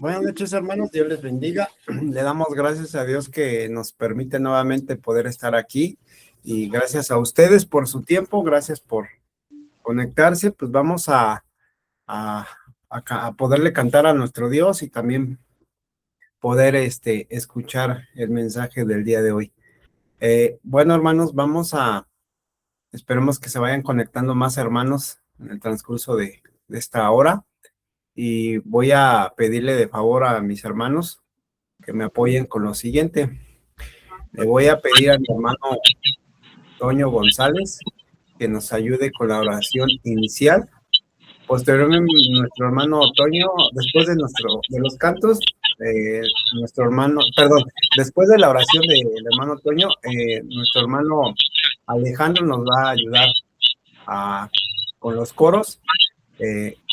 Buenas noches, hermanos. Dios les bendiga. Le damos gracias a Dios que nos permite nuevamente poder estar aquí. Y gracias a ustedes por su tiempo. Gracias por conectarse. Pues vamos a, a poderle cantar a nuestro Dios y también poder escuchar el mensaje del día de hoy. Bueno, hermanos, esperemos que se vayan conectando más hermanos en el transcurso de esta hora. Y voy a pedirle de favor a mis hermanos que me apoyen con lo siguiente. Le voy a pedir a mi hermano Toño González que nos ayude con la oración inicial. Posteriormente, nuestro hermano Toño, después de los cantos, nuestro hermano, perdón, después de la oración del hermano Toño, nuestro hermano Alejandro nos va a ayudar con los coros.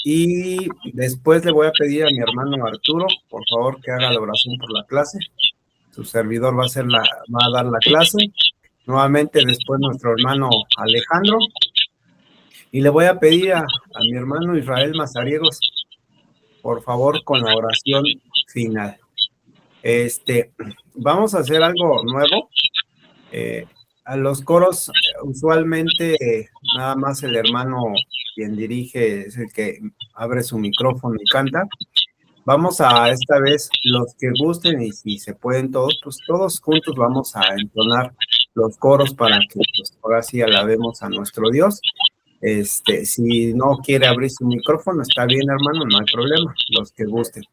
Y después le voy a pedir a mi hermano Arturo, por favor, que haga la oración por la clase. Su servidor va a dar la clase. Nuevamente después nuestro hermano Alejandro. Y le voy a pedir a mi hermano Israel Mazariegos, por favor, con la oración final. Vamos a hacer algo nuevo. A los coros, usualmente, nada más el hermano quien dirige es el que abre su micrófono y canta. Vamos a esta vez, los que gusten y si se pueden todos, pues todos juntos vamos a entonar los coros para que pues ahora sí alabemos a nuestro Dios. Si no quiere abrir su micrófono, está bien, hermano, no hay problema, los que gusten.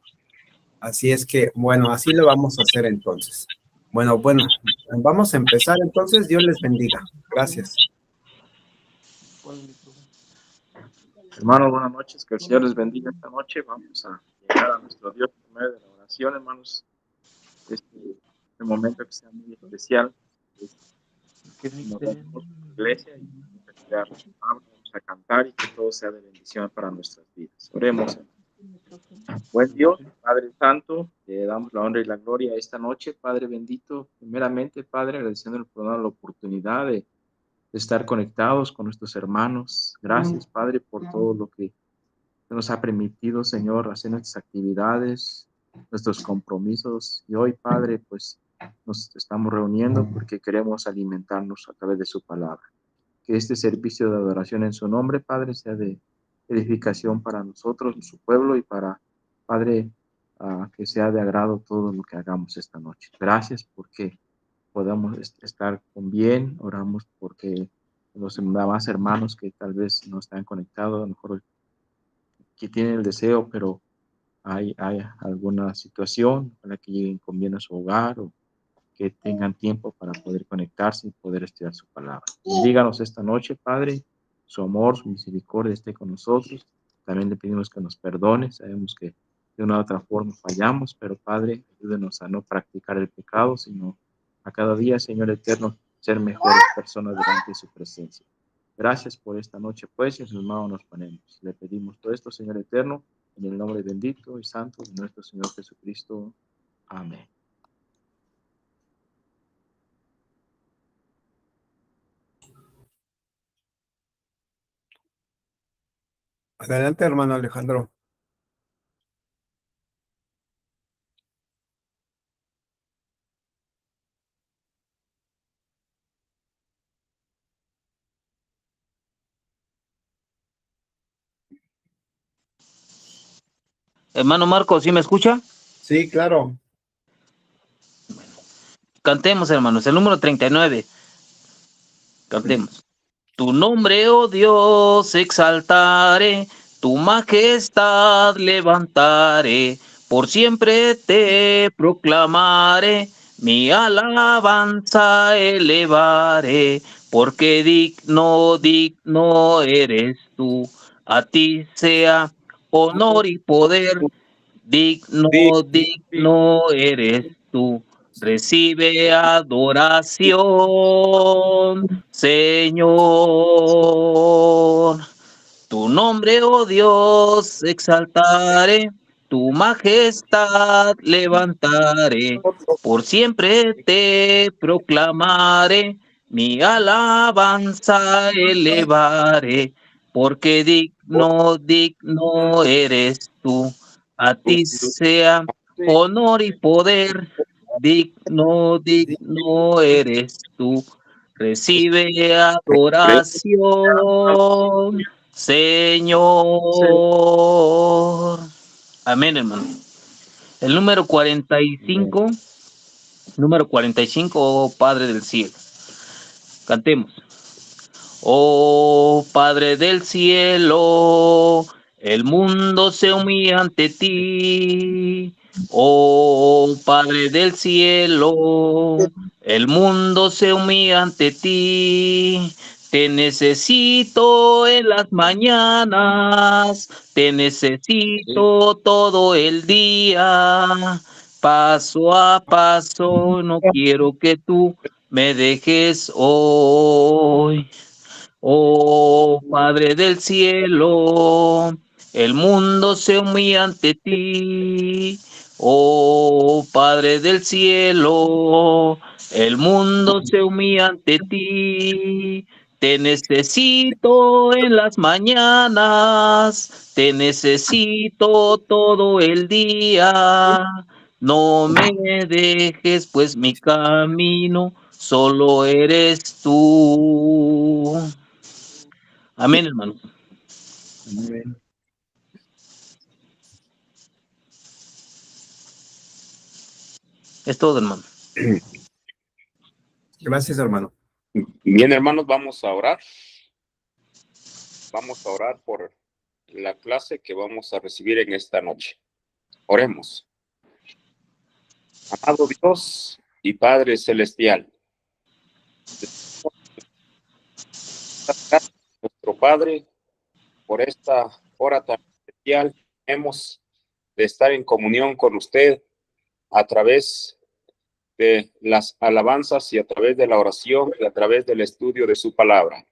Así es que, bueno, así lo vamos a hacer entonces. Bueno, vamos a empezar entonces. Dios les bendiga. Gracias. Hermanos, buenas noches. Que el Señor les bendiga esta noche. Vamos a llegar a nuestro Dios por medio de la oración, hermanos. Este momento que sea muy especial. Nos vamos a la iglesia y vamos a estudiar la palabra, vamos a cantar y que todo sea de bendición para nuestras vidas. Oremos. Buen Dios, Padre Santo, te damos la honra y la gloria esta noche, Padre bendito. Primeramente, Padre, agradeciéndole por dar la oportunidad de estar conectados con nuestros hermanos. Gracias, Padre, por todo lo que nos ha permitido, Señor, hacer nuestras actividades, nuestros compromisos. Y hoy, Padre, pues nos estamos reuniendo porque queremos alimentarnos a través de su palabra. Que este servicio de adoración en su nombre, Padre, sea de edificación para nosotros, su pueblo, y para, Padre, que sea de agrado todo lo que hagamos esta noche. Gracias porque podamos estar con bien. Oramos porque los demás hermanos que tal vez no están conectados, a lo mejor que tienen el deseo, pero hay alguna situación para que lleguen con bien a su hogar o que tengan tiempo para poder conectarse y poder estudiar su palabra. Díganos esta noche, Padre, su amor, su misericordia esté con nosotros. También le pedimos que nos perdone. Sabemos que de una u otra forma fallamos, pero Padre, ayúdenos a no practicar el pecado, sino a cada día, Señor eterno, ser mejores personas delante de su presencia. Gracias por esta noche, pues, y en sus manos nos ponemos. Le pedimos todo esto, Señor eterno, en el nombre bendito y santo de nuestro Señor Jesucristo. Amén. Adelante, hermano Alejandro. Hermano Marco, ¿sí me escucha? Sí, claro. Cantemos, hermanos, el número 39. Cantemos. Tu nombre, oh Dios, exaltaré, tu majestad levantaré, por siempre te proclamaré, mi alabanza elevaré, porque digno, digno eres tú, a ti sea honor y poder, digno, digno eres tú. Recibe adoración, Señor. Tu nombre, oh Dios, exaltaré, tu majestad levantaré, por siempre te proclamaré, mi alabanza elevaré, porque digno, digno eres tú. A ti sea honor y poder, digno, digno eres tú. Recibe adoración, Señor. Amén, hermano. El número 45, oh Padre del cielo. Cantemos. Oh Padre del cielo, el mundo se humilla ante ti. Oh Padre del cielo, el mundo se humilla ante ti. Te necesito en las mañanas, te necesito todo el día. Paso a paso, no quiero que tú me dejes hoy. Oh Padre del cielo, el mundo se humilla ante ti. Oh Padre del cielo, el mundo se humilla ante ti. Te necesito en las mañanas, te necesito todo el día. No me dejes, pues mi camino solo eres tú. Amén, hermano. Es todo, hermano. Gracias, hermano. Bien, hermanos, vamos a orar. Vamos a orar por la clase que vamos a recibir en esta noche. Oremos. Amado Dios y Padre Celestial, gracias, nuestro Padre, por esta hora tan especial. Hemos de estar en comunión con usted a través de las alabanzas y a través de la oración y a través del estudio de su palabra.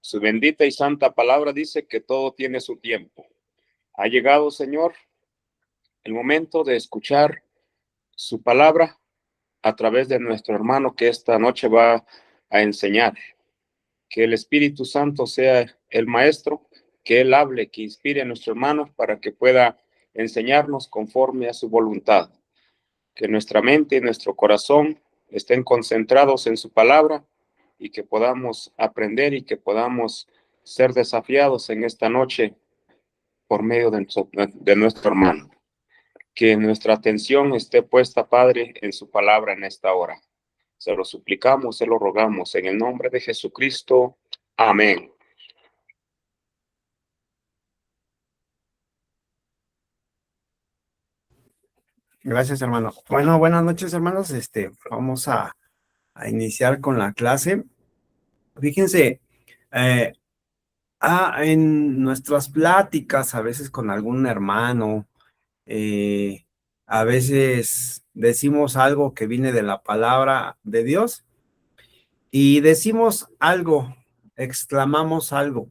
Su bendita y santa palabra dice que todo tiene su tiempo. Ha llegado, Señor, el momento de escuchar su palabra a través de nuestro hermano que esta noche va a enseñar. Que el Espíritu Santo sea el maestro, que Él hable, que inspire a nuestro hermano para que pueda enseñarnos conforme a su voluntad. Que nuestra mente y nuestro corazón estén concentrados en su palabra y que podamos aprender y que podamos ser desafiados en esta noche por medio de nuestro hermano. Que nuestra atención esté puesta, Padre, en su palabra en esta hora. Se lo suplicamos, se lo rogamos en el nombre de Jesucristo. Amén. Gracias, hermano. Bueno, buenas noches, hermanos. Vamos a iniciar con la clase. Fíjense, en nuestras pláticas, a veces con algún hermano, a veces decimos algo que viene de la palabra de Dios y decimos algo, exclamamos algo.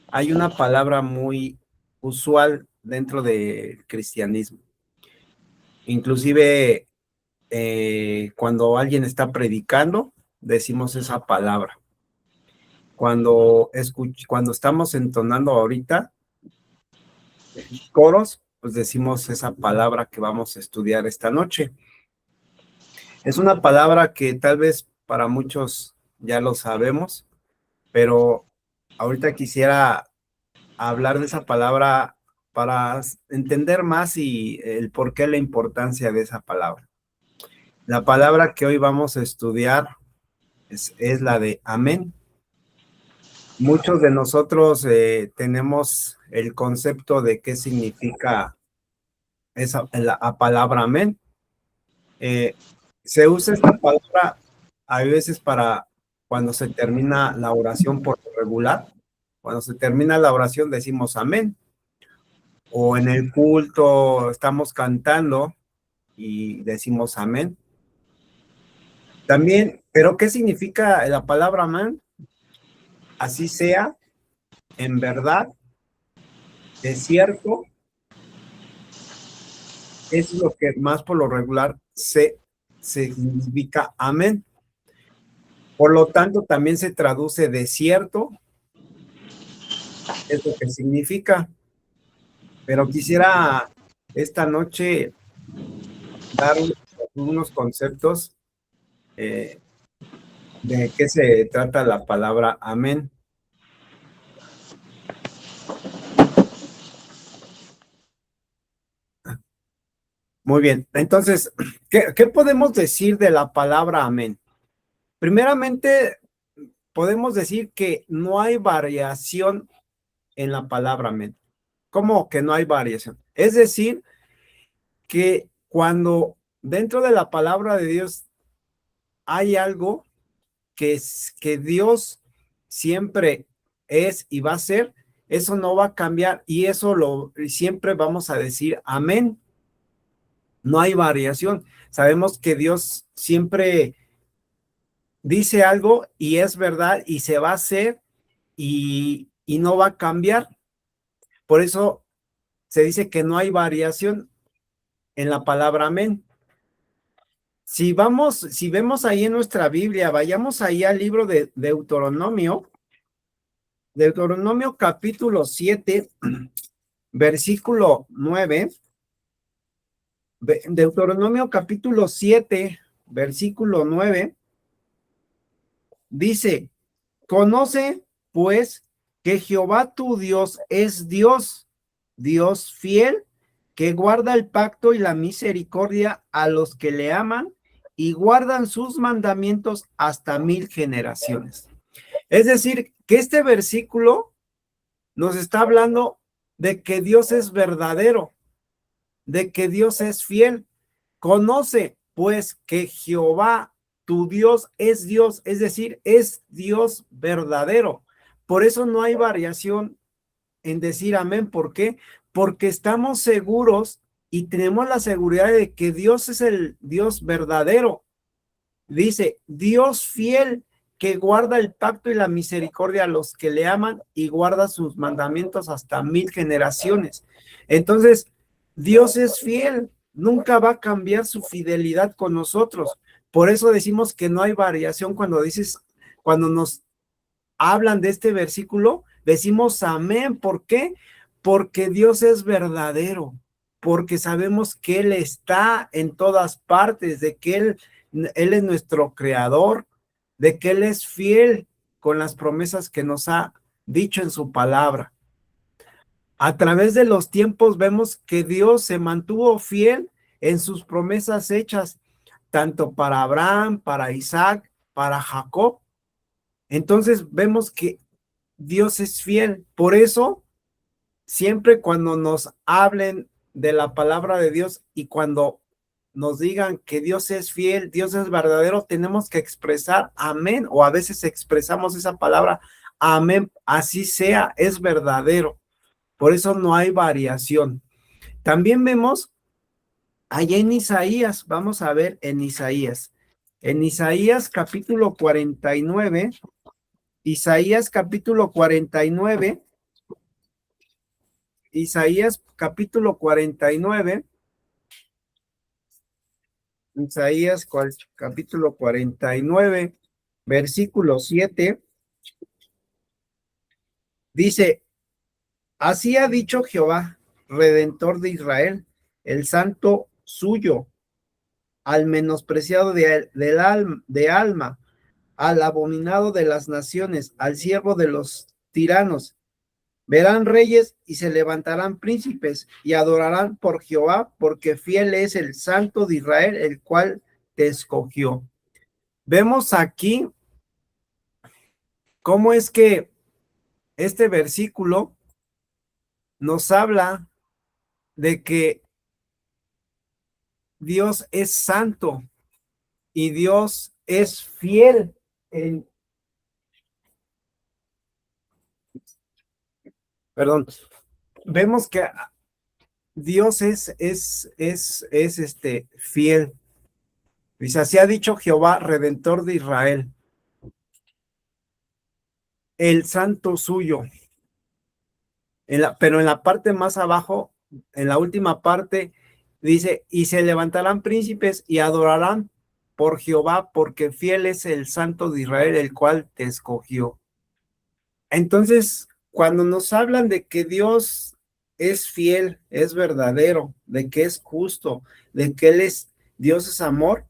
Hay una palabra muy usual dentro del cristianismo. Inclusive cuando alguien está predicando, decimos esa palabra. Cuando estamos entonando ahorita coros, pues decimos esa palabra que vamos a estudiar esta noche. Es una palabra que tal vez para muchos ya lo sabemos, pero ahorita quisiera hablar de esa palabra para entender más y el por qué la importancia de esa palabra. La palabra que hoy vamos a estudiar es la de amén. Muchos de nosotros tenemos el concepto de qué significa la palabra amén. Se usa esta palabra a veces para cuando se termina la oración por lo regular. Cuando se termina la oración decimos amén. O en el culto estamos cantando y decimos amén. También, ¿pero qué significa la palabra amén? Así sea, en verdad, es cierto, es lo que más por lo regular se significa amén. Por lo tanto, también se traduce de cierto, es lo que significa. pero quisiera esta noche dar unos conceptos de qué se trata la palabra amén. Muy bien, entonces, ¿qué podemos decir de la palabra amén? Primeramente, podemos decir que no hay variación en la palabra amén. ¿Cómo que no hay variación? Es decir, que cuando dentro de la palabra de Dios hay algo que Dios siempre es y va a ser, eso no va a cambiar y eso siempre vamos a decir amén. No hay variación. Sabemos que Dios siempre dice algo y es verdad y se va a hacer y no va a cambiar. Por eso se dice que no hay variación en la palabra amén. Si vemos ahí en nuestra Biblia, vayamos ahí al libro de Deuteronomio capítulo 7, versículo 9. Deuteronomio capítulo 7, versículo 9, dice: conoce pues que Jehová tu Dios es Dios, Dios fiel, que guarda el pacto y la misericordia a los que le aman y guardan sus mandamientos hasta 1000 generaciones. Es decir, que este versículo nos está hablando de que Dios es verdadero, de que Dios es fiel. Conoce pues que Jehová tu Dios, es decir, es Dios verdadero. Por eso no hay variación en decir amén. ¿Por qué? Porque estamos seguros y tenemos la seguridad de que Dios es el Dios verdadero. Dice, Dios fiel, que guarda el pacto y la misericordia a los que le aman y guarda sus mandamientos hasta 1000 generaciones. Entonces, Dios es fiel, nunca va a cambiar su fidelidad con nosotros. Por eso decimos que no hay variación cuando nos hablan de este versículo, decimos amén. ¿Por qué? Porque Dios es verdadero, porque sabemos que Él está en todas partes, de que Él es nuestro creador, de que Él es fiel con las promesas que nos ha dicho en su palabra. A través de los tiempos vemos que Dios se mantuvo fiel en sus promesas hechas, tanto para Abraham, para Isaac, para Jacob. Entonces vemos que Dios es fiel. Por eso, siempre cuando nos hablen de la palabra de Dios y cuando nos digan que Dios es fiel, Dios es verdadero, tenemos que expresar amén, o a veces expresamos esa palabra amén, así sea, es verdadero. Por eso no hay variación. También vemos allá en Isaías, vamos a ver en Isaías capítulo 49, Isaías capítulo 49, Isaías capítulo 49, Isaías capítulo 49, versículo 7, dice: así ha dicho Jehová, Redentor de Israel, el santo suyo, al menospreciado de alma, al abominado de las naciones, al siervo de los tiranos. Verán reyes y se levantarán príncipes y adorarán por Jehová, porque fiel es el santo de Israel, el cual te escogió. Vemos aquí cómo es que este versículo nos habla de que Dios es santo y Dios es fiel vemos que Dios es fiel. Dice: así ha dicho Jehová, Redentor de Israel, el santo suyo. Pero en la parte más abajo, en la última parte, dice: y se levantarán príncipes y adorarán por Jehová, porque fiel es el santo de Israel, el cual te escogió. Entonces, cuando nos hablan de que Dios es fiel, es verdadero, de que es justo, de que Dios es amor,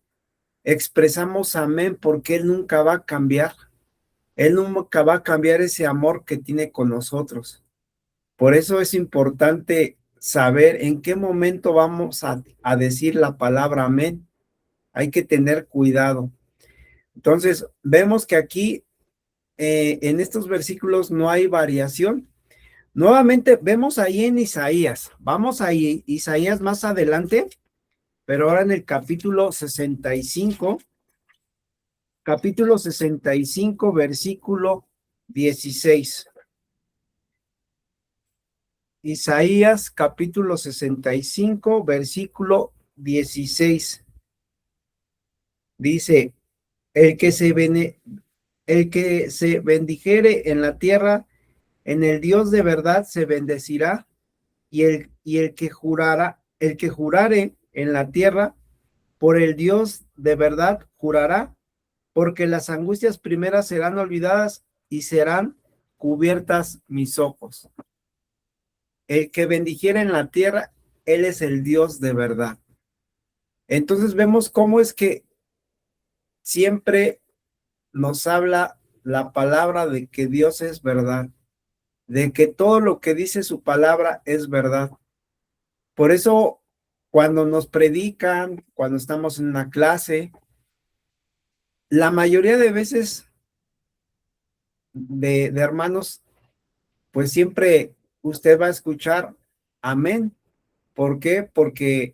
expresamos amén porque Él nunca va a cambiar. Él nunca va a cambiar ese amor que tiene con nosotros. Por eso es importante saber en qué momento vamos a decir la palabra amén. Hay que tener cuidado. Entonces, vemos que aquí en estos versículos no hay variación. Nuevamente vemos ahí en Isaías. Vamos a Isaías más adelante, pero ahora en el capítulo 65, versículo 16. Isaías capítulo 65, versículo 16. Dice, el que se bendijere en la tierra, en el Dios de verdad se bendecirá, y el que jurare en la tierra, por el Dios de verdad jurará, porque las angustias primeras serán olvidadas y serán cubiertas mis ojos. El que bendijera en la tierra, Él es el Dios de verdad. Entonces vemos cómo es que siempre nos habla la palabra de que Dios es verdad, de que todo lo que dice su palabra es verdad. Por eso, cuando nos predican, cuando estamos en una clase, la mayoría de veces de hermanos, pues siempre usted va a escuchar amén. ¿Por qué? Porque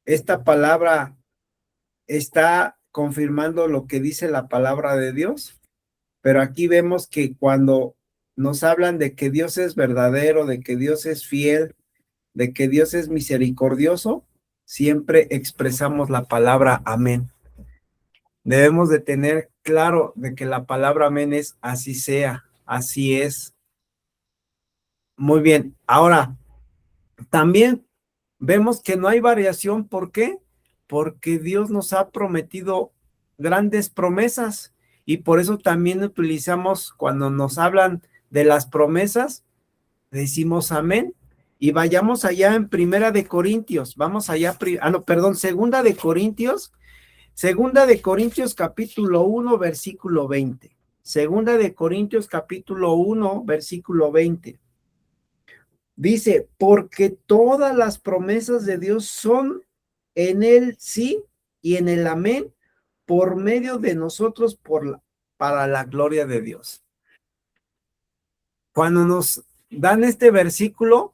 esta palabra está confirmando lo que dice la palabra de Dios. Pero aquí vemos que cuando nos hablan de que Dios es verdadero, de que Dios es fiel, de que Dios es misericordioso, siempre expresamos la palabra amén. Debemos de tener claro de que la palabra amén es así sea, así es. Muy bien, ahora también vemos que no hay variación. ¿Por qué? Porque Dios nos ha prometido grandes promesas y por eso también utilizamos cuando nos hablan de las promesas, decimos amén. Y vayamos allá en Primera de Corintios, vamos allá, Segunda de Corintios capítulo 1, versículo 20. Segunda de Corintios capítulo 1, versículo 20. Dice, porque todas las promesas de Dios son en el sí y en el amén, por medio de nosotros, para la gloria de Dios. Cuando nos dan este versículo,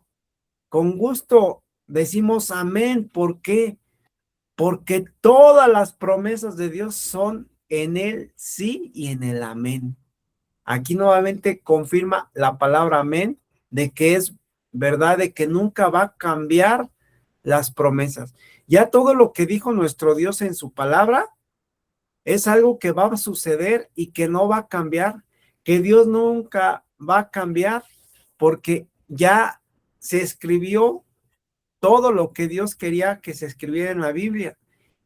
con gusto decimos amén. ¿Por qué? Porque todas las promesas de Dios son en el sí y en el amén. Aquí nuevamente confirma la palabra amén, de que es verdad, de que nunca va a cambiar las promesas. Ya todo lo que dijo nuestro Dios en su palabra es algo que va a suceder y que no va a cambiar, que Dios nunca va a cambiar, porque ya se escribió todo lo que Dios quería que se escribiera en la Biblia.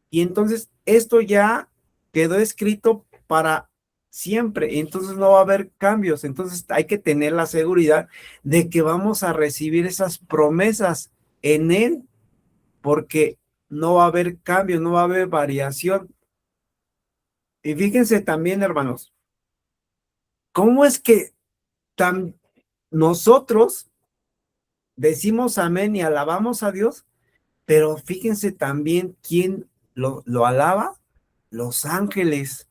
Y entonces esto ya quedó escrito para siempre, entonces no va a haber cambios. Entonces hay que tener la seguridad de que vamos a recibir esas promesas en Él, porque no va a haber cambio, no va a haber variación. Y fíjense también, hermanos, cómo es que nosotros decimos amén y alabamos a Dios, pero fíjense también quién lo alaba, los ángeles.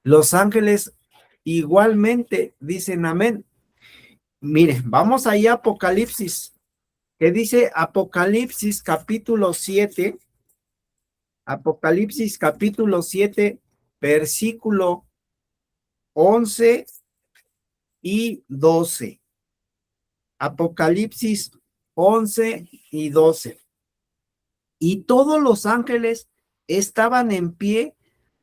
Los ángeles igualmente dicen amén. Miren, vamos ahí a Apocalipsis. ¿Qué dice Apocalipsis capítulo 7? Apocalipsis capítulo 7, versículo 11 y 12. Apocalipsis 11 y 12. Y todos los ángeles estaban en pie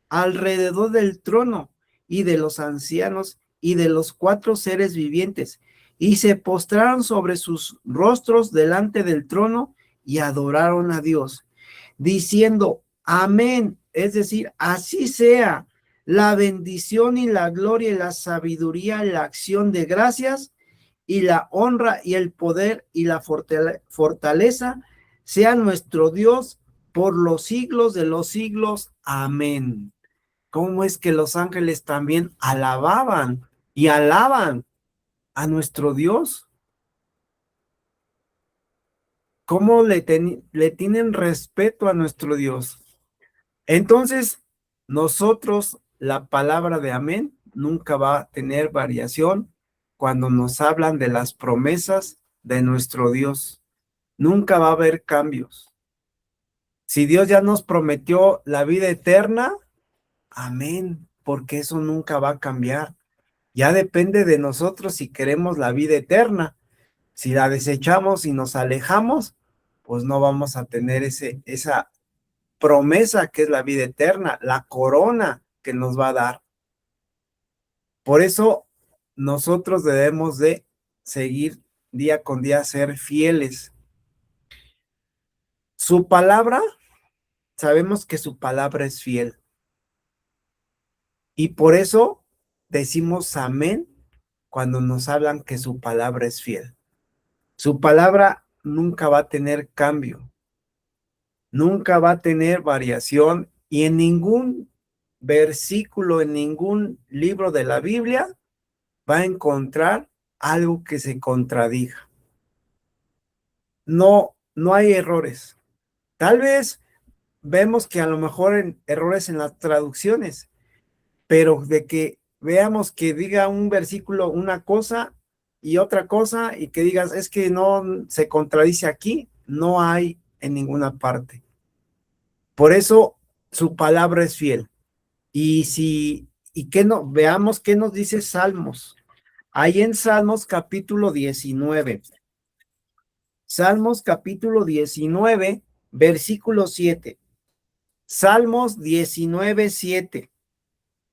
alrededor del trono y de los ancianos y de los 4 seres vivientes, y se postraron sobre sus rostros delante del trono y adoraron a Dios, diciendo amén, es decir, así sea, la bendición y la gloria y la sabiduría y la acción de gracias y la honra y el poder y la fortaleza sea nuestro Dios por los siglos de los siglos. Amén. ¿Cómo es que los ángeles también alababan y alaban a nuestro Dios? ¿Cómo le tienen respeto a nuestro Dios? Entonces, nosotros, la palabra de amén nunca va a tener variación cuando nos hablan de las promesas de nuestro Dios. Nunca va a haber cambios. Si Dios ya nos prometió la vida eterna, amén, porque eso nunca va a cambiar. Ya depende de nosotros si queremos la vida eterna. Si la desechamos y nos alejamos, pues no vamos a tener esa promesa que es la vida eterna, la corona que nos va a dar. Por eso nosotros debemos de seguir día con día, ser fieles. Su palabra, sabemos que su palabra es fiel. Y por eso decimos amén cuando nos hablan que su palabra es fiel. Su palabra nunca va a tener cambio, nunca va a tener variación y en ningún versículo, en ningún libro de la Biblia va a encontrar algo que se contradiga. No, no hay errores. Tal vez vemos que a lo mejor errores en las traducciones, pero de que veamos que diga un versículo una cosa y otra cosa y que digas, es que no se contradice aquí, no hay en ninguna parte. Por eso su palabra es fiel. Veamos qué nos dice Salmos. Ahí en Salmos capítulo 19. Salmos capítulo 19, versículo 7. Salmos 19, 7.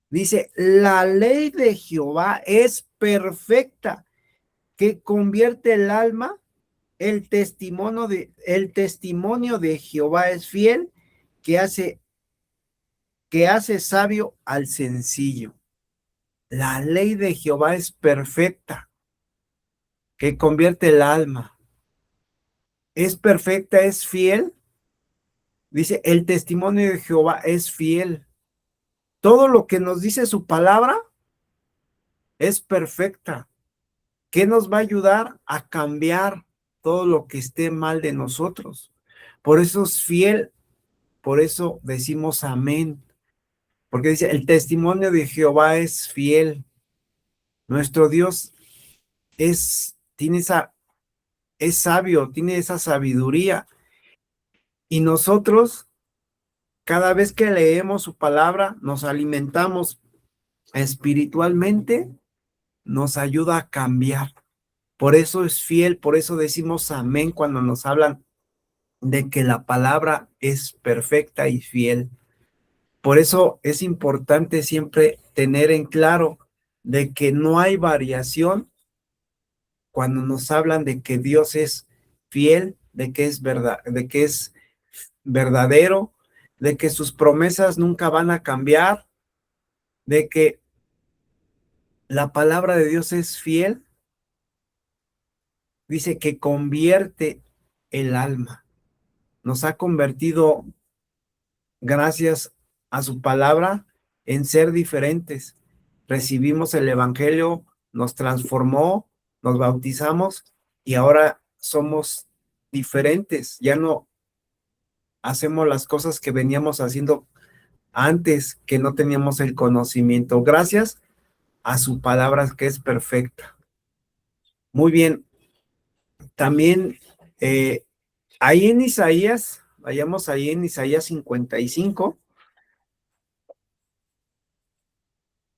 Dice, la ley de Jehová es perfecta, que convierte el alma, el testimonio de Jehová es fiel, que hace sabio al sencillo. La ley de Jehová es perfecta, que convierte el alma. Es perfecta, es fiel. Dice, el testimonio de Jehová es fiel. Todo lo que nos dice su palabra es perfecta. ¿Qué nos va a ayudar a cambiar todo lo que esté mal de nosotros? Por eso es fiel, por eso decimos amén. Porque dice, el testimonio de Jehová es fiel. Nuestro Dios es sabio, tiene esa sabiduría. Y nosotros, cada vez que leemos su palabra, nos alimentamos espiritualmente, nos ayuda a cambiar. Por eso es fiel, por eso decimos amén cuando nos hablan de que la palabra es perfecta y fiel. Por eso es importante siempre tener en claro de que no hay variación cuando nos hablan de que Dios es fiel, de que es verdad, de que es verdadero, de que sus promesas nunca van a cambiar, de que la palabra de Dios es fiel. Dice que convierte el alma. Nos ha convertido, gracias a su palabra, en ser diferentes. Recibimos el evangelio, nos transformó, nos bautizamos y ahora somos diferentes. Ya no hacemos las cosas que veníamos haciendo antes, que no teníamos el conocimiento, gracias a su palabra que es perfecta. Muy bien. También ahí en Isaías, vayamos ahí en Isaías 55.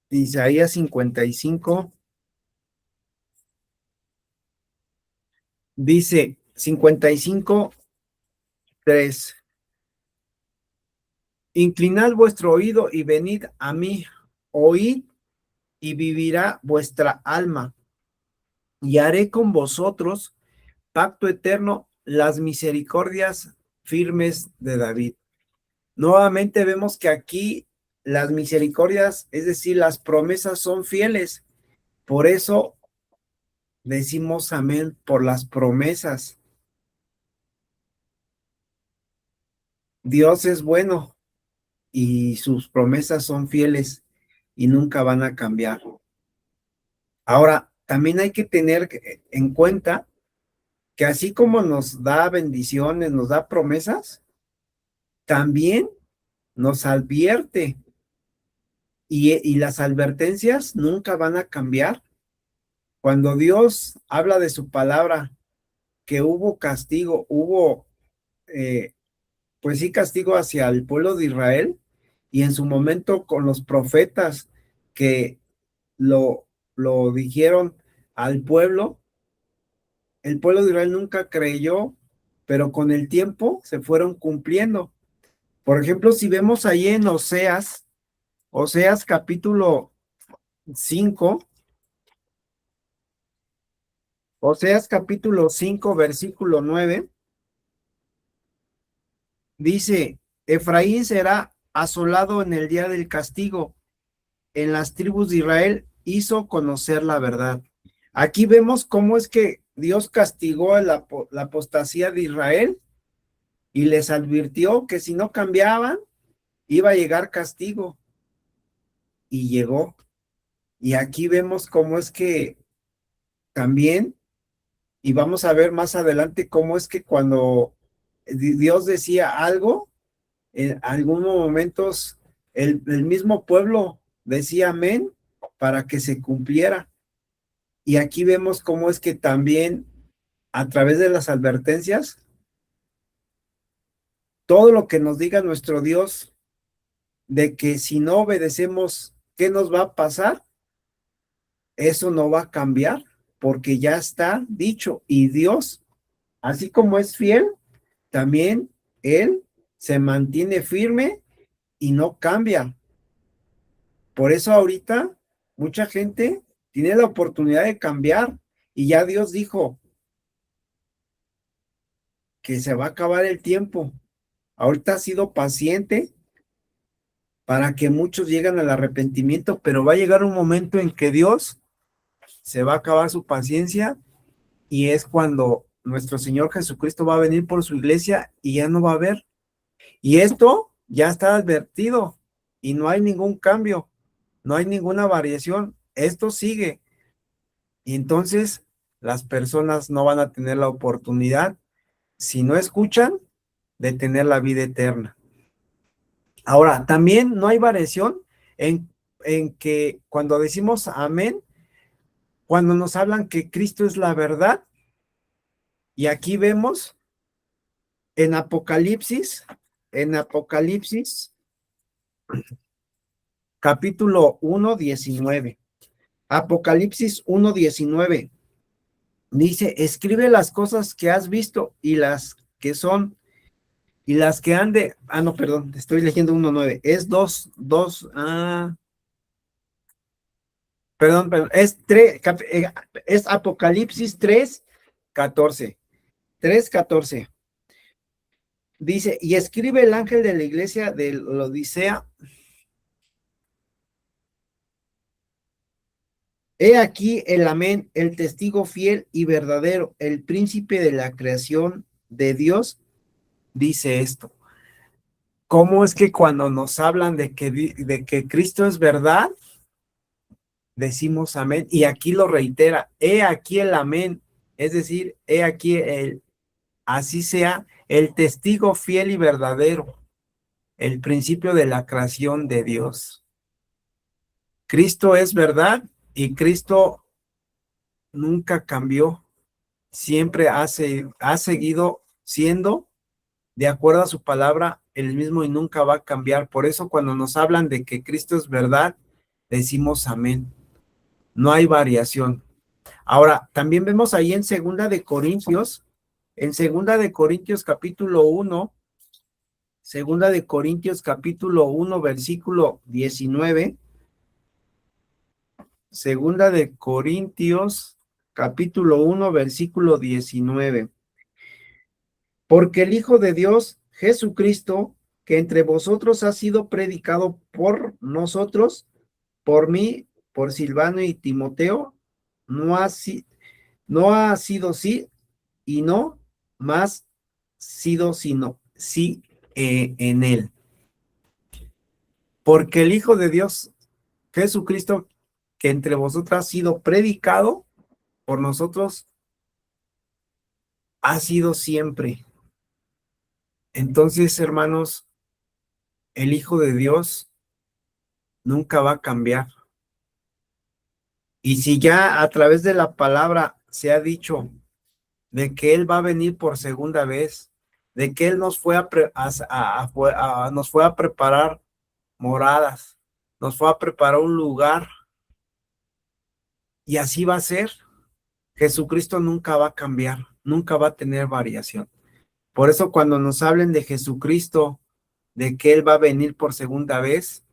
Isaías 55 dice 55, 3. Inclinad vuestro oído y venid a mí, oíd y vivirá vuestra alma, y haré con vosotros pacto eterno, las misericordias firmes de David. Nuevamente vemos que aquí las misericordias, es decir, las promesas son fieles. Por eso decimos amén por las promesas. Dios es bueno y sus promesas son fieles y nunca van a cambiar. Ahora, también hay que tener en cuenta que así como nos da bendiciones, nos da promesas, también nos advierte y las advertencias nunca van a cambiar. Cuando Dios habla de su palabra, que hubo castigo, pues sí, castigo hacia el pueblo de Israel, y en su momento con los profetas que lo dijeron al pueblo, el pueblo de Israel nunca creyó, pero con el tiempo se fueron cumpliendo. Por ejemplo, si vemos ahí en Oseas capítulo 5, Oseas capítulo 5, versículo 9, dice, Efraín será asolado en el día del castigo, en las tribus de Israel hizo conocer la verdad. Aquí vemos cómo es que Dios castigó la apostasía de Israel y les advirtió que si no cambiaban, iba a llegar castigo. Y llegó. Y aquí vemos cómo es que también, y vamos a ver más adelante cómo es que cuando Dios decía algo, en algunos momentos el mismo pueblo decía amén para que se cumpliera. Y aquí vemos cómo es que también a través de las advertencias, todo lo que nos diga nuestro Dios de que si no obedecemos, ¿qué nos va a pasar? Eso no va a cambiar porque ya está dicho. Y Dios, así como es fiel, también Él se mantiene firme y no cambia. Por eso ahorita mucha gente tiene la oportunidad de cambiar y ya Dios dijo que se va a acabar el tiempo. Ahorita ha sido paciente para que muchos lleguen al arrepentimiento, pero va a llegar un momento en que Dios se va a acabar su paciencia y es cuando nuestro Señor Jesucristo va a venir por su iglesia y ya no va a haber. Y esto ya está advertido y no hay ningún cambio, no hay ninguna variación. Esto sigue. Y entonces las personas no van a tener la oportunidad, si no escuchan, de tener la vida eterna. Ahora, también no hay variación en que cuando decimos amén, cuando nos hablan que Cristo es la verdad, y aquí vemos en Apocalipsis, capítulo 1, 19. Apocalipsis 1, 19. Dice, escribe las cosas que has visto y las que son, y las que han de, no, perdón, estoy leyendo 1:9, es 2, perdón, es 3, es Apocalipsis 3:14, 3:14. Dice, y escribe el ángel de la iglesia de la Odisea, he aquí el amén, el testigo fiel y verdadero, el príncipe de la creación de Dios, dice esto. ¿Cómo es que cuando nos hablan de que Cristo es verdad, decimos amén? Y aquí lo reitera, he aquí el amén, es decir, he aquí así sea, el testigo fiel y verdadero, el principio de la creación de Dios. Cristo es verdad y Cristo nunca cambió, siempre ha seguido siendo, de acuerdo a su palabra, el mismo y nunca va a cambiar. Por eso cuando nos hablan de que Cristo es verdad, decimos amén. No hay variación. Ahora, también vemos ahí en Segunda de Corintios capítulo 1, Segunda de Corintios capítulo 1, versículo 19. Segunda de Corintios capítulo 1, versículo 19. Porque el Hijo de Dios, Jesucristo, que entre vosotros ha sido predicado por nosotros, por mí, por Silvano y Timoteo, no No ha sido sí y no, más sido sino sí en él. Porque el Hijo de Dios, Jesucristo, que entre vosotros ha sido predicado por nosotros, ha sido siempre. Entonces, hermanos, el Hijo de Dios nunca va a cambiar. Y si ya a través de la palabra se ha dicho de que Él va a venir por segunda vez, de que Él nos fue nos fue a preparar moradas, nos fue a preparar un lugar, y así va a ser. Jesucristo nunca va a cambiar, nunca va a tener variación. Por eso cuando nos hablen de Jesucristo, de que Él va a venir por segunda vez,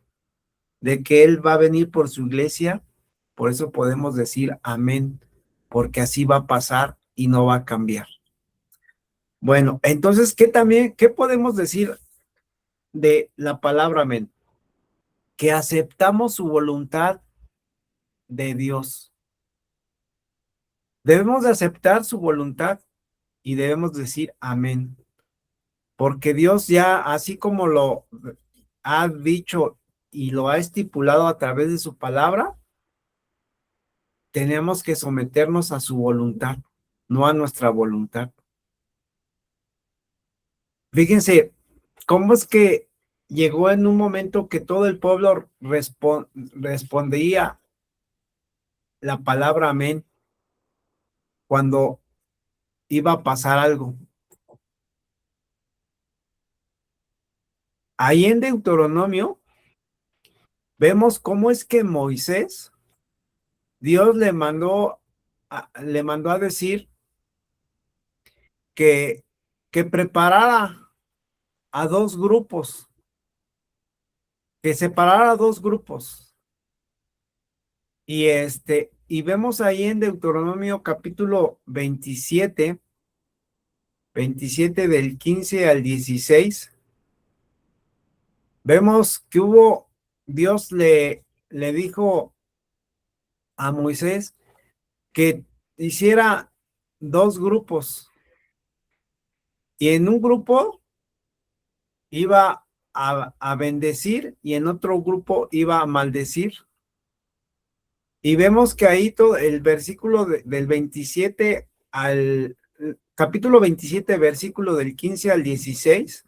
de que Él va a venir por su iglesia, por eso podemos decir amén, porque así va a pasar y no va a cambiar. Bueno, entonces, ¿qué podemos decir de la palabra amén? Que aceptamos su voluntad de Dios. Debemos de aceptar su voluntad y debemos decir amén, porque Dios ya, así como lo ha dicho y lo ha estipulado a través de su palabra, tenemos que someternos a su voluntad, no a nuestra voluntad. Fíjense, ¿cómo es que llegó en un momento que todo el pueblo respondía la palabra amén cuando iba a pasar algo? Ahí en Deuteronomio vemos cómo es que Moisés, Dios le mandó a decir que preparara a dos grupos, que separara a dos grupos. Y vemos ahí en Deuteronomio capítulo 27 del 15 al 16, vemos que Dios le dijo a Moisés que hiciera dos grupos, y en un grupo iba a bendecir y en otro grupo iba a maldecir. Y vemos que ahí todo el versículo del 27 al capítulo 27, versículo del 15 al 16.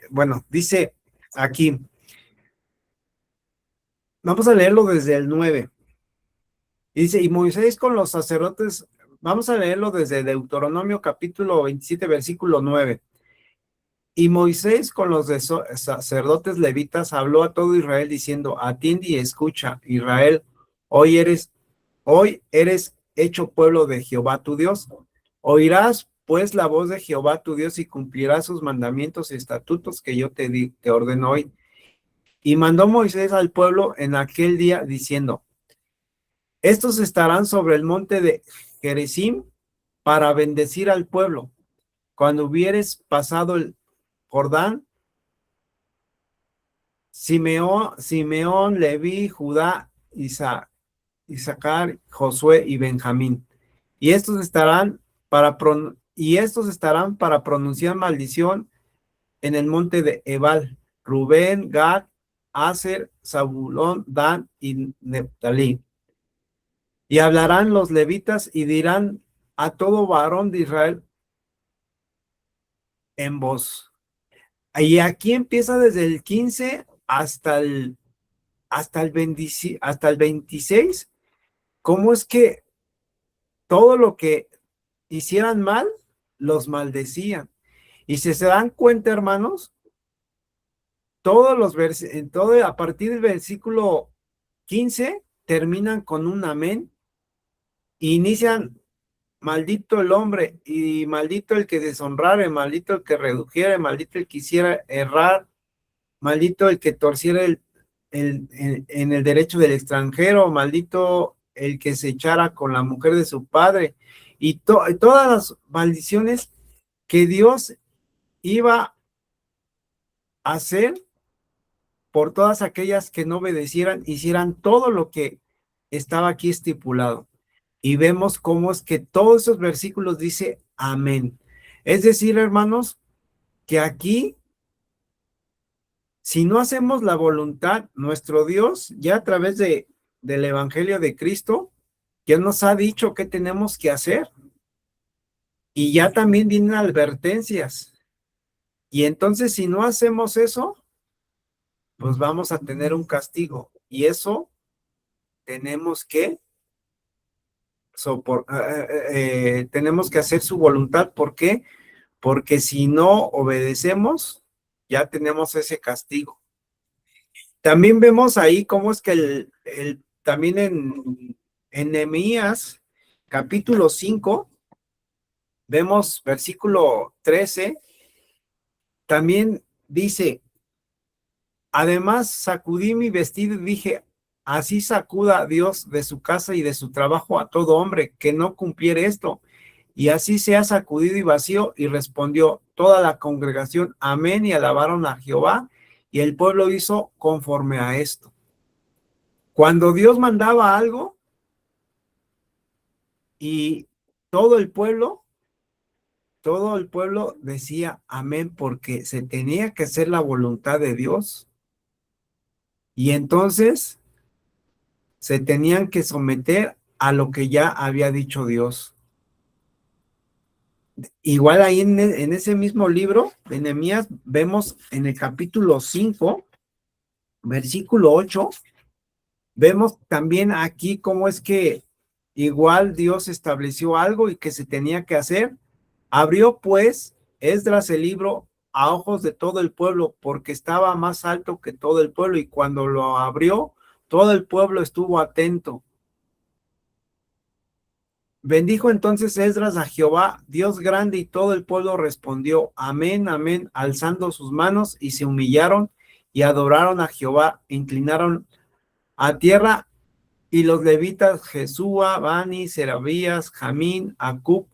Bueno, dice aquí, vamos a leerlo desde el 9. Dice, y Moisés con los sacerdotes, vamos a leerlo desde Deuteronomio capítulo 27, versículo 9. Y Moisés con los sacerdotes levitas habló a todo Israel diciendo, atiende y escucha, Israel, hoy eres hecho pueblo de Jehová tu Dios. Oirás pues la voz de Jehová tu Dios y cumplirás sus mandamientos y estatutos que yo te ordeno hoy. Y mandó Moisés al pueblo en aquel día diciendo, estos estarán sobre el monte de Gerizim para bendecir al pueblo. Cuando hubieres pasado el Jordán, Simeón, Leví, Judá, Isaacar, Josué y Benjamín. Y estos estarán para pronunciar maldición en el monte de Ebal, Rubén, Gad, Aser, Zabulón, Dan y Neftalí. Y hablarán los levitas y dirán a todo varón de Israel en voz. Y aquí empieza desde el 15 hasta el 26, cómo es que todo lo que hicieran mal, los maldecían. Y si se dan cuenta, hermanos, a partir del versículo 15, terminan con un amén, e inician, maldito el hombre, y maldito el que deshonrare, maldito el que redujere, maldito el que hiciera errar, maldito el que torciera en el derecho del extranjero, maldito el que se echara con la mujer de su padre, y todas las maldiciones que Dios iba a hacer por todas aquellas que no obedecieran, hicieran todo lo que estaba aquí estipulado. Y vemos cómo es que todos esos versículos dice amén. Es decir, hermanos, que aquí, si no hacemos la voluntad, nuestro Dios, ya a través del Evangelio de Cristo, ya nos ha dicho qué tenemos que hacer. Y ya también vienen advertencias. Y entonces, si no hacemos eso, pues vamos a tener un castigo. Y eso tenemos que tenemos que hacer su voluntad. ¿Por qué? Porque si no obedecemos, ya tenemos ese castigo. También vemos ahí cómo es que también en Nehemías, capítulo 5, vemos versículo 13, también dice, además sacudí mi vestido y dije, así sacuda Dios de su casa y de su trabajo a todo hombre que no cumpliere esto. Y así se ha sacudido y vacío, y respondió toda la congregación, amén, y alabaron a Jehová, y el pueblo hizo conforme a esto. Cuando Dios mandaba algo, y todo el pueblo decía amén, porque se tenía que hacer la voluntad de Dios, y entonces se tenían que someter a lo que ya había dicho Dios. Igual ahí en ese mismo libro de Nehemías vemos en el capítulo 5, versículo 8, vemos también aquí cómo es que igual Dios estableció algo y que se tenía que hacer. Abrió pues Esdras el libro a ojos de todo el pueblo, porque estaba más alto que todo el pueblo, y cuando lo abrió, todo el pueblo estuvo atento. Bendijo entonces Esdras a Jehová, Dios grande, y todo el pueblo respondió, amén, amén, alzando sus manos, y se humillaron y adoraron a Jehová, inclinaron a tierra, y los levitas Jesúa, Bani, Serabías, Jamín, Acub,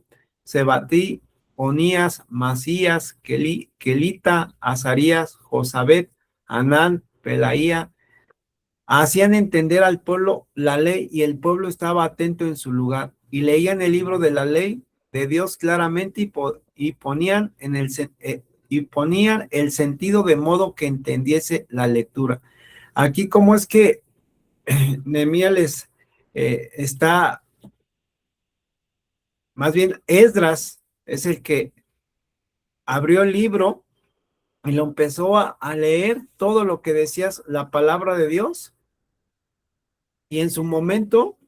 Sebatí, Onías, Masías, Kelita, Azarías, Josabet, Anán, Pelaía, hacían entender al pueblo la ley, y el pueblo estaba atento en su lugar, y leían el libro de la ley de Dios claramente, y ponían el sentido de modo que entendiese la lectura. Aquí, ¿cómo es que Nehemías les está, más bien Esdras es el que abrió el libro y lo empezó a leer todo lo que decía la palabra de Dios, y en su momento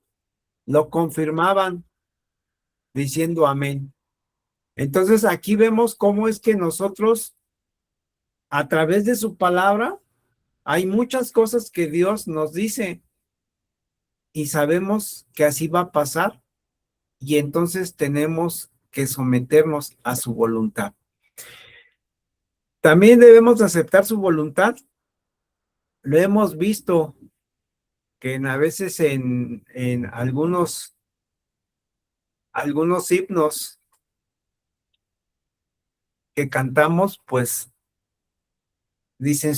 lo confirmaban diciendo amén. Entonces aquí vemos cómo es que nosotros, a través de su palabra, hay muchas cosas que Dios nos dice y sabemos que así va a pasar, y entonces tenemos que someternos a su voluntad. También debemos aceptar su voluntad. Lo hemos visto que a veces en algunos himnos que cantamos, pues dicen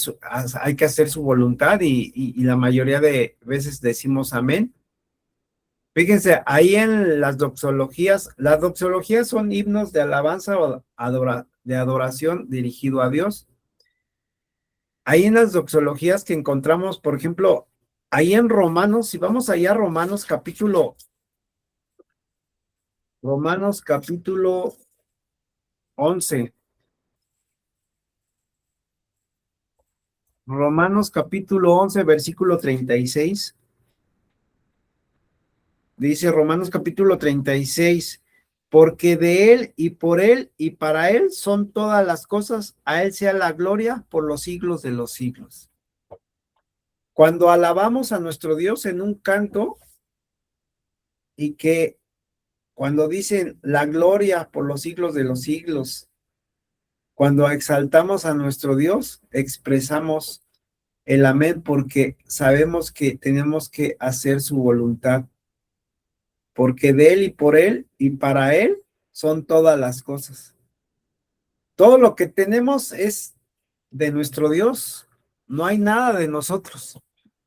hay que hacer su voluntad, y la mayoría de veces decimos amén. Fíjense, ahí en las doxologías son himnos de alabanza o de adoración dirigido a Dios. Ahí en las doxologías que encontramos, por ejemplo, ahí en Romanos, si vamos allá a Romanos capítulo 11. Romanos capítulo 11, versículo 36. Dice Romanos capítulo 36, porque de Él y por Él y para Él son todas las cosas, a Él sea la gloria por los siglos de los siglos. Cuando alabamos a nuestro Dios en un canto, y que cuando dicen la gloria por los siglos de los siglos, cuando exaltamos a nuestro Dios, expresamos el amén, porque sabemos que tenemos que hacer su voluntad, porque de Él y por Él y para Él son todas las cosas. Todo lo que tenemos es de nuestro Dios. no hay nada de nosotros.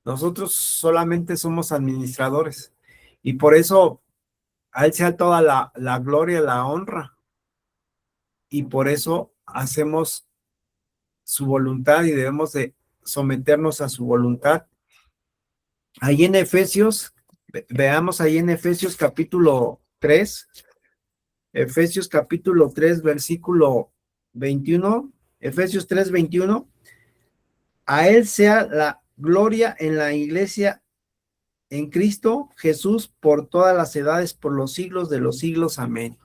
Nosotros solamente somos administradores. Y por eso a Él sea toda la gloria, la honra. Y por eso hacemos su voluntad y debemos de someternos a su voluntad. Ahí en Efesios, veamos ahí en Efesios capítulo 3, Efesios capítulo 3, versículo 21, Efesios 3, 21, a Él sea la gloria en la iglesia en Cristo Jesús por todas las edades, por los siglos de los siglos. Amén.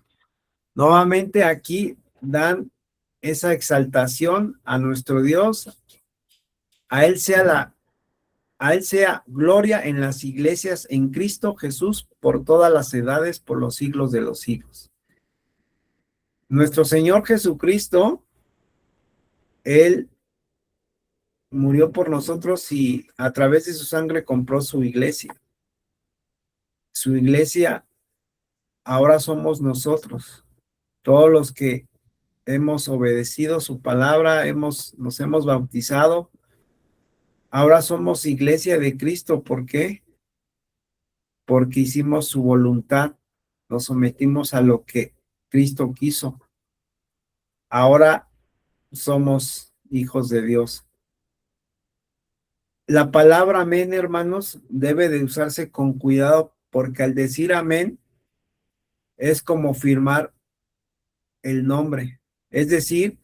Nuevamente aquí dan esa exaltación a nuestro Dios. A Él sea gloria en las iglesias en Cristo Jesús por todas las edades, por los siglos de los siglos. Nuestro Señor Jesucristo, Él murió por nosotros y a través de su sangre compró su iglesia. Su iglesia ahora somos nosotros, todos los que hemos obedecido su palabra, nos hemos bautizado. Ahora somos iglesia de Cristo. ¿Por qué? Porque hicimos su voluntad, nos sometimos a lo que Cristo quiso. Ahora somos hijos de Dios. La palabra amén, hermanos, debe de usarse con cuidado, porque al decir amén es como firmar el nombre. Es decir,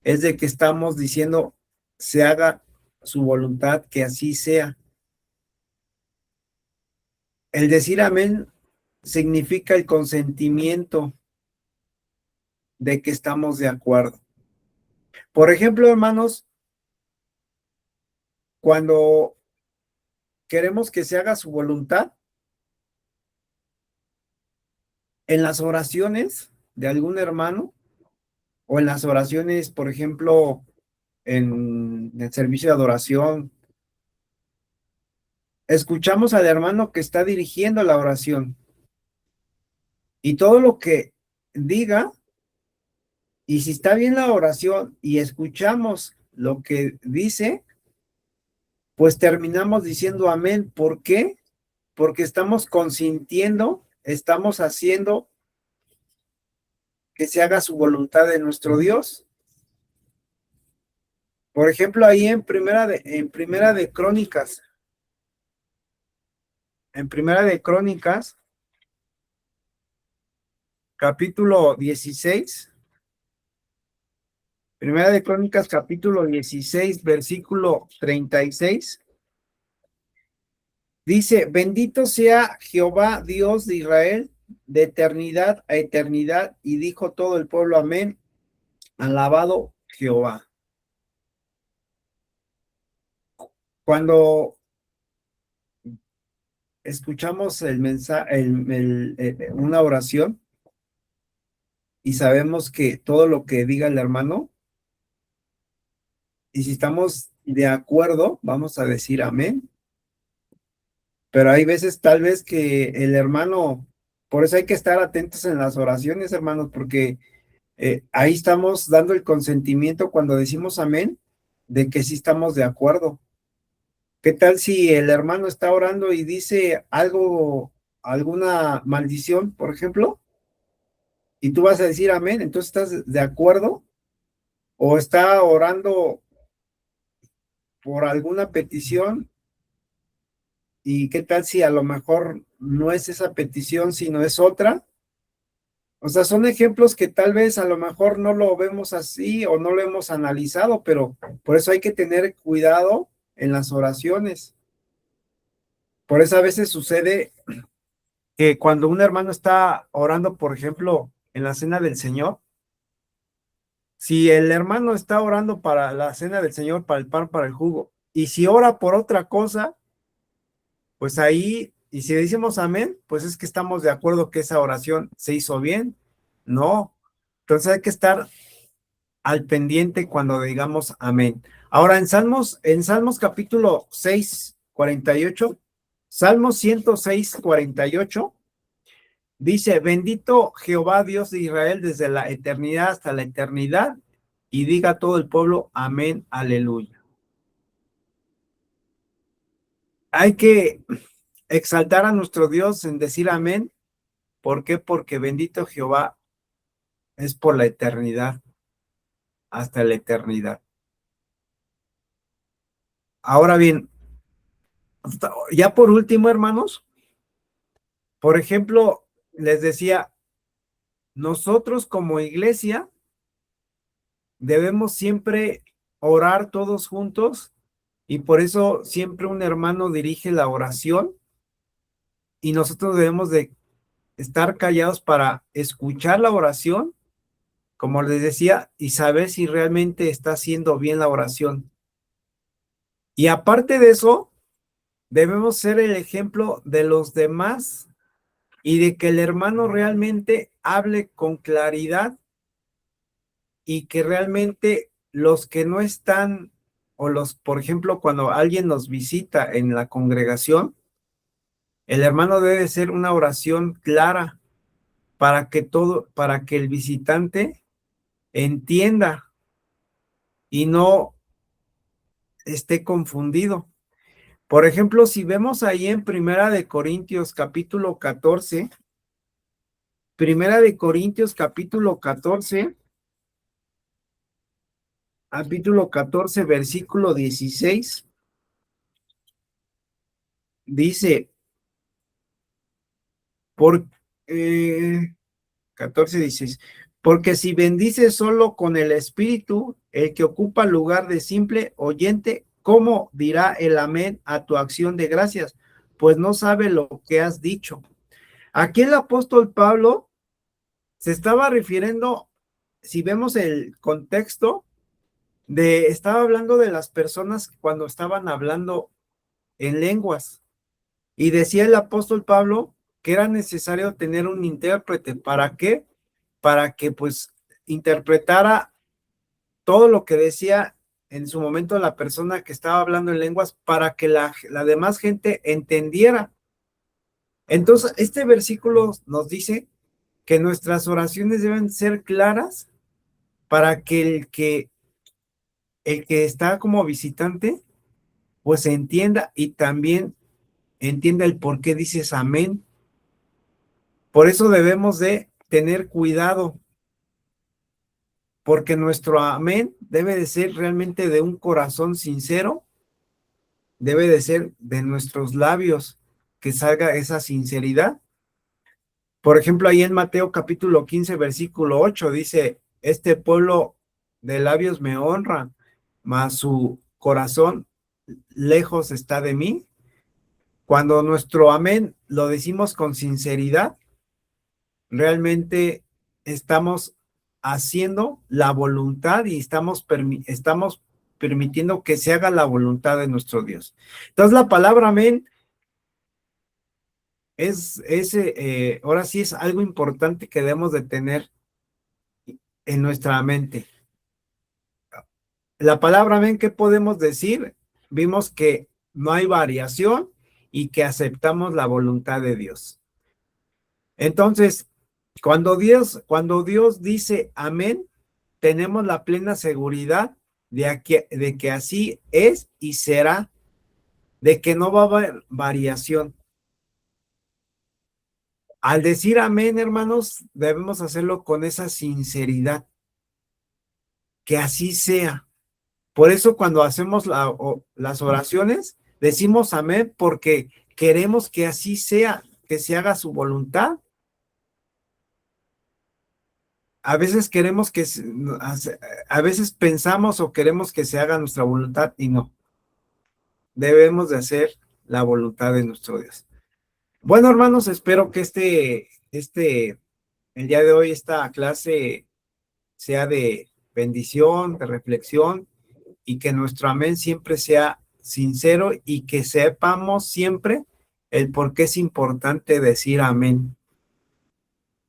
es de que estamos diciendo se haga su voluntad, que así sea. El decir amén significa el consentimiento de que estamos de acuerdo. Por ejemplo, hermanos, cuando queremos que se haga su voluntad, en las oraciones de algún hermano o en las oraciones, por ejemplo, en el servicio de adoración, escuchamos al hermano que está dirigiendo la oración y todo lo que diga, y si está bien la oración y escuchamos lo que dice, pues terminamos diciendo amén. ¿Por qué? Porque estamos consintiendo, estamos haciendo que se haga su voluntad de nuestro Dios. Por ejemplo, ahí en Primera de Crónicas, capítulo 16, Primera de Crónicas, capítulo 16, versículo 36, dice: bendito sea Jehová, Dios de Israel, de eternidad a eternidad. Y dijo todo el pueblo amén. Alabado Jehová. Cuando escuchamos el mensaje, una oración, y sabemos que todo lo que diga el hermano, y si estamos de acuerdo, vamos a decir amén. Pero hay veces tal vez que el hermano, por eso hay que estar atentos en las oraciones, hermanos, porque ahí estamos dando el consentimiento cuando decimos amén, de que sí estamos de acuerdo. ¿Qué tal si el hermano está orando y dice algo, alguna maldición, por ejemplo, y tú vas a decir amén? Entonces, ¿estás de acuerdo? ¿O está orando por alguna petición? ¿Y qué tal si a lo mejor no es esa petición, sino es otra? O sea, son ejemplos que tal vez a lo mejor no lo vemos así o no lo hemos analizado, pero por eso hay que tener cuidado en las oraciones. Por eso a veces sucede que cuando un hermano está orando, por ejemplo, en la cena del Señor, si el hermano está orando para la cena del Señor, para el pan, para el jugo, y si ora por otra cosa, pues ahí, y si decimos amén, pues es que estamos de acuerdo que esa oración se hizo bien. No. Entonces hay que estar al pendiente cuando digamos amén. Ahora en Salmos capítulo 6, 48, Salmos 106, 48, dice: bendito Jehová Dios de Israel desde la eternidad hasta la eternidad, y diga todo el pueblo amén, aleluya. hay que exaltar a nuestro Dios en decir amén. ¿Por qué? Porque bendito Jehová es por la eternidad, hasta la eternidad. Ahora bien, ya por último, hermanos, por ejemplo, les decía, nosotros como iglesia debemos siempre orar todos juntos y por eso siempre un hermano dirige la oración y nosotros debemos de estar callados para escuchar la oración, como les decía, y saber si realmente está haciendo bien la oración. Y aparte de eso, debemos ser el ejemplo de los demás y de que el hermano realmente hable con claridad y que realmente los que no están, o los, por ejemplo, cuando alguien nos visita en la congregación, el hermano debe ser una oración clara para que el visitante entienda y no esté confundido. Por ejemplo, si vemos ahí en Primera de Corintios capítulo 14, Primera de Corintios capítulo 14, versículo 16, dice, por 14, 16, porque si bendices solo con el Espíritu, el que ocupa lugar de simple oyente, ¿cómo dirá el amén a tu acción de gracias? Pues no sabe lo que has dicho. Aquí el apóstol Pablo se estaba refiriendo, si vemos el contexto, estaba hablando de las personas cuando estaban hablando en lenguas. Y decía el apóstol Pablo que era necesario tener un intérprete. ¿Para qué? Para que pues interpretara todo lo que decía en su momento la persona que estaba hablando en lenguas para que la demás gente entendiera. Entonces, este versículo nos dice que nuestras oraciones deben ser claras para que el que está como visitante pues entienda y también entienda el por qué dices amén. Por eso debemos de tener cuidado, porque nuestro amén debe de ser realmente de un corazón sincero, debe de ser de nuestros labios, que salga esa sinceridad. Por ejemplo, ahí en Mateo capítulo 15, versículo 8, dice, este pueblo de labios me honra, mas su corazón lejos está de mí. Cuando nuestro amén lo decimos con sinceridad, realmente estamos haciendo la voluntad y estamos permitiendo que se haga la voluntad de nuestro Dios. Entonces la palabra amén ahora sí es algo importante que debemos de tener en nuestra mente. La palabra amén, ¿qué podemos decir? Vimos que no hay variación y que aceptamos la voluntad de Dios. Entonces, cuando Dios dice amén, tenemos la plena seguridad de que así es y será, de que no va a haber variación. Al decir amén, hermanos, debemos hacerlo con esa sinceridad, que así sea. Por eso cuando hacemos las oraciones, decimos amén porque queremos que así sea, que se haga su voluntad. A veces queremos a veces pensamos o queremos que se haga nuestra voluntad y no. Debemos de hacer la voluntad de nuestro Dios. Bueno, hermanos, espero que el día de hoy, esta clase sea de bendición, de reflexión y que nuestro amén siempre sea sincero y que sepamos siempre el por qué es importante decir amén.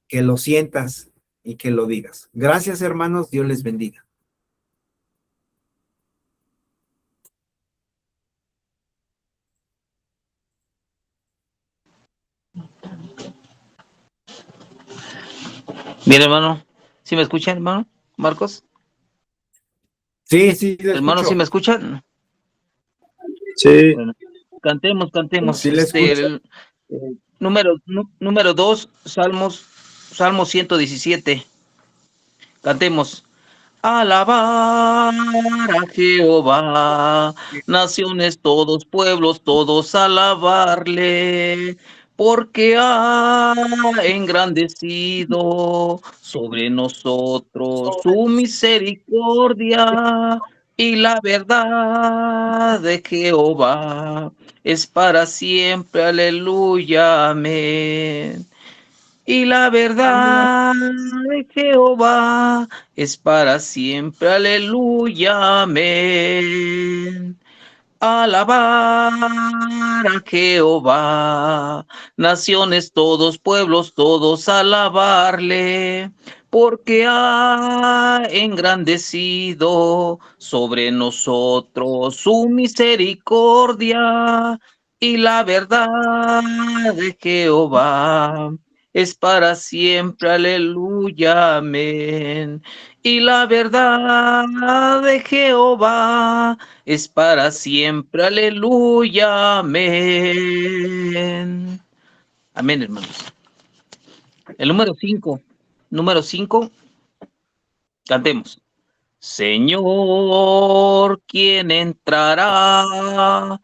Que lo sientas y que lo digas. Gracias, hermanos. Dios les bendiga. Bien, hermano. ¿Sí me escuchan, hermano? ¿Marcos? Sí, te Hermano, escucho. ¿sí me escuchan? Sí. Bueno. Cantemos. Sí le escucho. Número 2, Salmo 117. Cantemos. Alabar a Jehová, naciones, todos, pueblos, todos alabarle, porque ha engrandecido sobre nosotros su misericordia y la verdad de Jehová es para siempre, aleluya, amén. Y la verdad de Jehová es para siempre, aleluya, amén. Alabar a Jehová, naciones todos, pueblos todos, alabarle, porque ha engrandecido sobre nosotros su misericordia y la verdad de Jehová es para siempre, aleluya, amén. Y la verdad de Jehová es para siempre, aleluya, amén. Amén, hermanos. El número 5, cantemos. Señor, ¿quién entrará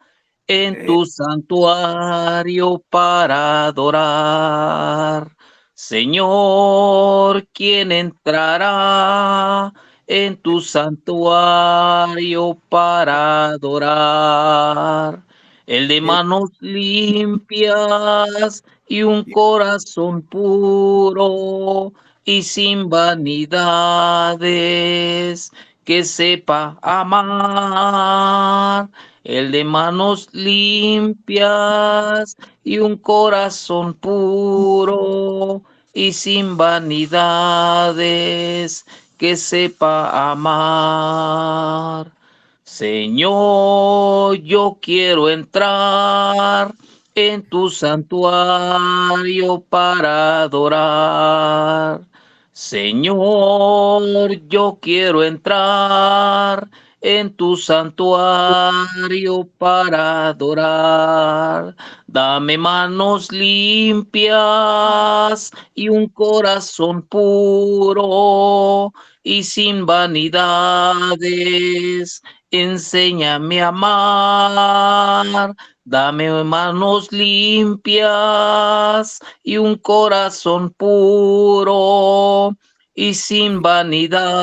en tu santuario para adorar? Señor, ¿quién entrará en tu santuario para adorar? El de manos limpias y un corazón puro y sin vanidades, que sepa amar. El de manos limpias y un corazón puro y sin vanidades, que sepa amar. Señor, yo quiero entrar en tu santuario para adorar. Señor, yo quiero entrar en tu santuario para adorar. Dame manos limpias y un corazón puro y sin vanidades. Enséñame a amar. Dame manos limpias y un corazón puro y sin vanidades.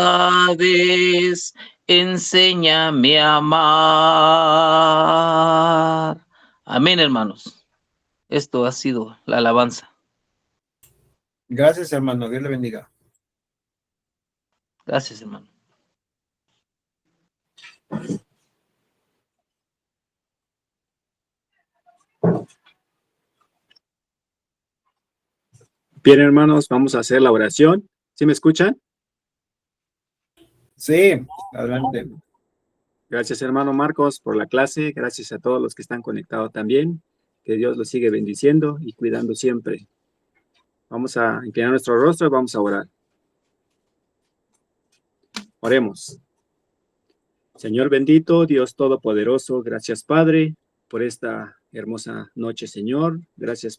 Enséñame a amar. Amén, hermanos. Esto ha sido la alabanza. Gracias, hermano. Dios le bendiga. Gracias, hermano. Bien, hermanos, vamos a hacer la oración. ¿Sí me escuchan? Sí, adelante. Gracias, hermano Marcos, por la clase. Gracias a todos los que están conectados también. Que Dios los sigue bendiciendo y cuidando siempre. Vamos a inclinar nuestro rostro y vamos a orar. Oremos. Señor bendito, Dios todopoderoso, gracias, Padre, por esta hermosa noche, Señor. Gracias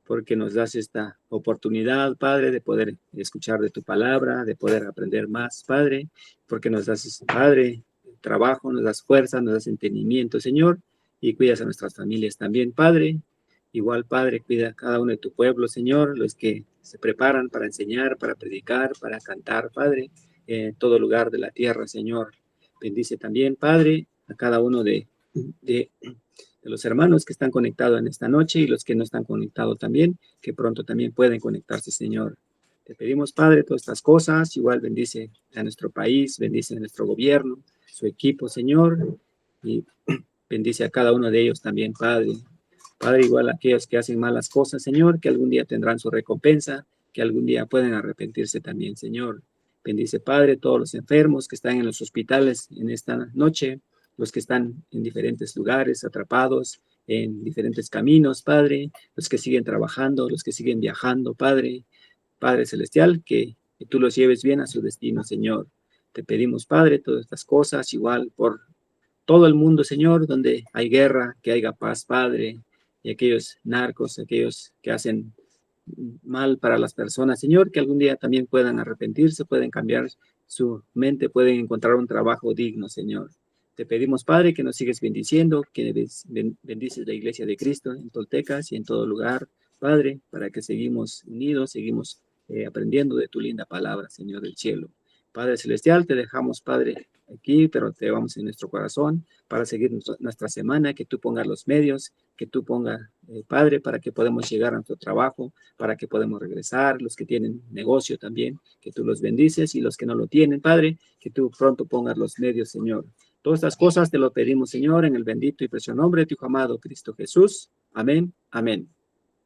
porque nos das esta oportunidad, Padre, de poder escuchar de tu palabra, de poder aprender más, Padre, porque nos das, Padre, trabajo, nos das fuerza, nos das entendimiento, Señor, y cuidas a nuestras familias también, Padre. Igual, Padre, cuida a cada uno de tu pueblo, Señor, los que se preparan para enseñar, para predicar, para cantar, Padre, en todo lugar de la tierra, Señor. Bendice también, Padre, a cada uno de los hermanos que están conectados en esta noche y los que no están conectados también, que pronto también pueden conectarse, Señor. Te pedimos, Padre, todas estas cosas. Igual bendice a nuestro país, bendice a nuestro gobierno, su equipo, Señor, y bendice a cada uno de ellos también, Padre. Padre, igual a aquellos que hacen malas cosas, Señor, que algún día tendrán su recompensa, que algún día pueden arrepentirse también, Señor. Bendice, Padre, todos los enfermos que están en los hospitales en esta noche, los que están en diferentes lugares, atrapados en diferentes caminos, Padre, los que siguen trabajando, los que siguen viajando, Padre, Padre Celestial, que tú los lleves bien a su destino, Señor. Te pedimos, Padre, todas estas cosas, igual por todo el mundo, Señor, donde hay guerra, que haya paz, Padre, y aquellos narcos, aquellos que hacen mal para las personas, Señor, que algún día también puedan arrepentirse, pueden cambiar su mente, pueden encontrar un trabajo digno, Señor. Te pedimos, Padre, que nos sigues bendiciendo, que bendices la iglesia de Cristo en Toltecas y en todo lugar, Padre, para que seguimos unidos, seguimos aprendiendo de tu linda palabra, Señor del cielo. Padre Celestial, te dejamos, Padre, aquí, pero te llevamos en nuestro corazón para seguir nuestra semana, que tú pongas los medios, que tú pongas, Padre, para que podamos llegar a nuestro trabajo, para que podamos regresar, los que tienen negocio también, que tú los bendices, y los que no lo tienen, Padre, que tú pronto pongas los medios, Señor. Todas estas cosas te lo pedimos, Señor, en el bendito y precioso nombre de tu Hijo amado Cristo Jesús. Amén, amén.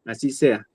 Así sea.